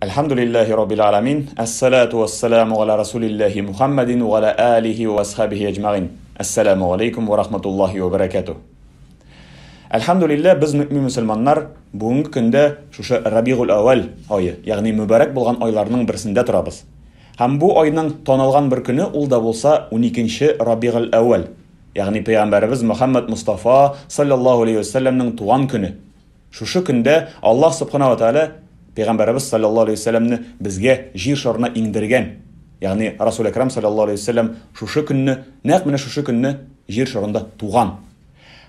Elhamdülillahi Rabbil alamin. Esselatu vesselamu ala Resulillahi Muhammedin ve ala alihi ve ashabihi ecma'in. Esselamu aleykum ve rahmetullahi ve berekatuh. Elhamdülillah biz mümin Müslümanlar bugünkü günde şuşa Rabiul Awwal ayı, yani mübarek bolgan aylarının birisinde turabız. Hem bu ayının tanılgan bir günü ul da bolsa 12-nji Rabiul Awwal, yani Peygamberimiz Muhammed Mustafa sallallahu aleyhi ve sellem'nin tuğan günü. Şuşu günde Allah subhanahu wa ta'ala Peygamberimiz sallallahu aleyhi ve sellem'ni bizge jir şarına indirgen. Yani Resul-i Ekrem sallallahu aleyhi ve sellem şuşu günni, näq şuşu günni jir şarında tuğan.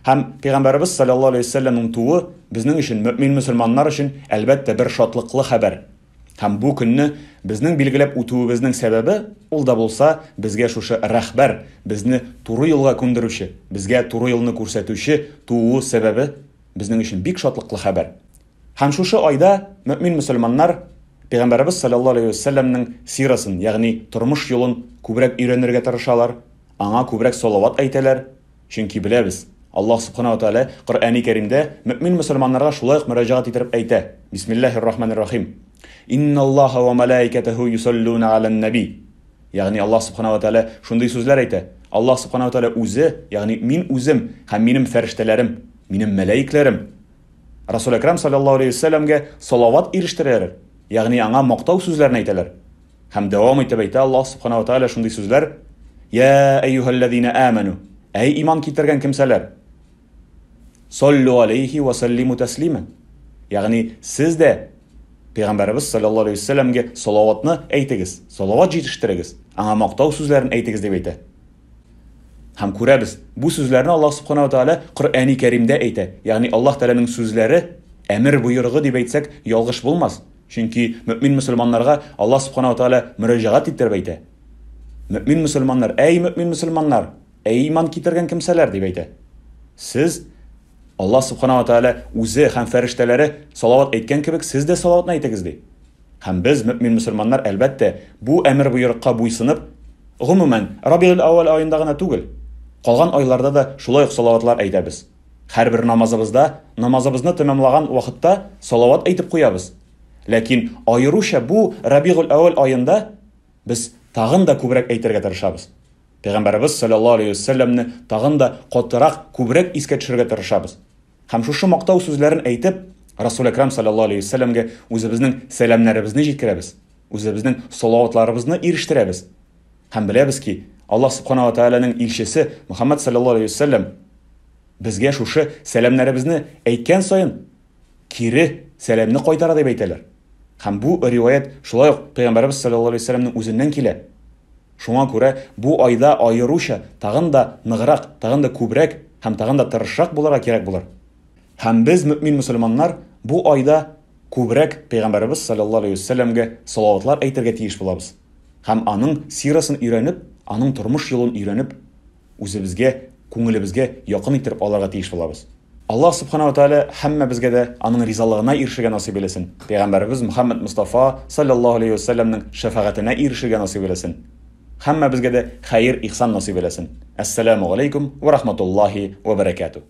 Hem Peygamberimiz sallallahu aleyhi ve sellem'nin tuğu bizning için, mümin Müslümanlar için elbette bir şatlıklı haber. Hem bu günni bizning bilgilep utuğubizning sebebi ul da bolsa bizge şuşu rahber, bizni turu yolga kundiruvchi, bizge turu yolni ko'rsatuvchi tuğu sebebi bizning için bik şatlıklı haber. Hem şuşu ayda mümin Müslümanlar Peygamberimiz sallallahu aleyhi ve sellem'nin siraсын, yani turmuş yolun kübrek öğrenirge tırışalar, ana kübrek salavat ayteler. Çünkü bilemiz Allah subhanahu wa ta'ala Kur'an-ı Kerim'de mümin Müslümanlara şulayık müracaat etirip ayte. Bismillahirrahmanirrahim. İnna Allaha ve malaiketehu yusalluna alen nebi. Yani Allah subhanahu wa ta'ala şunday sözler ayte. Allah subhanahu wa ta'ala o'zi, yani min o'zim hem benim feriştelerim, benim meleiklerim Resul-i Ekrem sallallahu aleyhi ve sellem'ge salavat eriştirer. Yani ana maqtav sözlerini ayteler. Hem devam etip ayte Allah subhanahu wa ta'ala şunday sözler. Ya eyyuhellezine amenu. Ey iman kitirgen kimseler. Sallu aleyhi ve sellimu teslimen. Yani siz de Peygamberimiz sallallahu aleyhi ve sellem'ge salavatını aytınız. Salavat yetiştiriniz. Ana maqtav sözlerini aytınız deb ayte. Hem kurabız. Bu sözlerini Allah subhanahu wa ta'ala Kur'an-ı Kerim'de ayte. Yani Allah Teala'nın sözleri emir buyruğu deb aytsak yalgış bulmaz. Çünkü mümin Müslümanlarga Allah subhanahu wa ta'ala müracaat ettirip ayte. Mümin Müslümanlar, ey mümin Müslümanlar, ey iman kitirgen kimseler deb ayte. Siz Allah subhanahu wa ta'ala o'zi hem ferişteleri salavat aytgan kibik siz de salavatni aytınız dey. Hem biz mümin Müslümanlar elbette bu emir buyruqqa buysınıp umuman Rabiul Awwal ayındagina tugul, kalgan aylarda da şulayık salavatlar aytабыз. Her bir namazımızda tamamlagan vaqtda salavat aytib qo'yabız. Lakin ayrıca bu Rabiul Awwal ayında biz tag'in da ko'proq aytirga tirishamiz. Peygamberimiz sallallahu aleyhi ve sellem'ni tag'in da qattiqroq ko'proq esga tushirga tirishamiz. Ham shu maqtov so'zlarini aytib Resul-i Ekrem sallallahu aleyhi ve sellem'ge o'zimizning salamlarimizni yetkazamiz. O'zimizning salavatlarimizni erishtiramiz. Hem bilebizki Allah subhanahu wa ta'ala'nın ilşisi Muhammed sallallahu aleyhi ve sellem bizge şuşu selamlarimizni aytgan soyun kiri selamni qaytaradi deb aytadilar. Hem bu rivayet şulayık Peygamberimiz sallallahu aleyhi ve sellem'nin o'zinden kele. Şuna göre bu ayda ayrıca tag'in da nig'roq, tag'in da ko'proq, hem tag'in da tirishroq bo'larga kerak bo'lar. Hem biz mümin Müslümanlar bu ayda ko'proq Peygamberimiz sallallahu aleyhi ve sellem'ge salavatlar aytirga tegish bo'lamiz. Hem anın sirasını öğrenip, anın turmuş yolunu öğrenip, o'zimizga, ko'nglimizga yaqin ettirib olarga tegish bo'lamiz. Allah subhanahu wa ta'ala hamma bizga de anın rizalığına erişirge nasip eylesin. Peygamberimiz Muhammed Mustafa sallallahu aleyhi ve sellem'nin şefaatine erişirge nasip eylesin. Hamma bizga de hayır, ihsan nasip eylesin. Esselamu aleykum ve rahmetullahi ve berekatuh.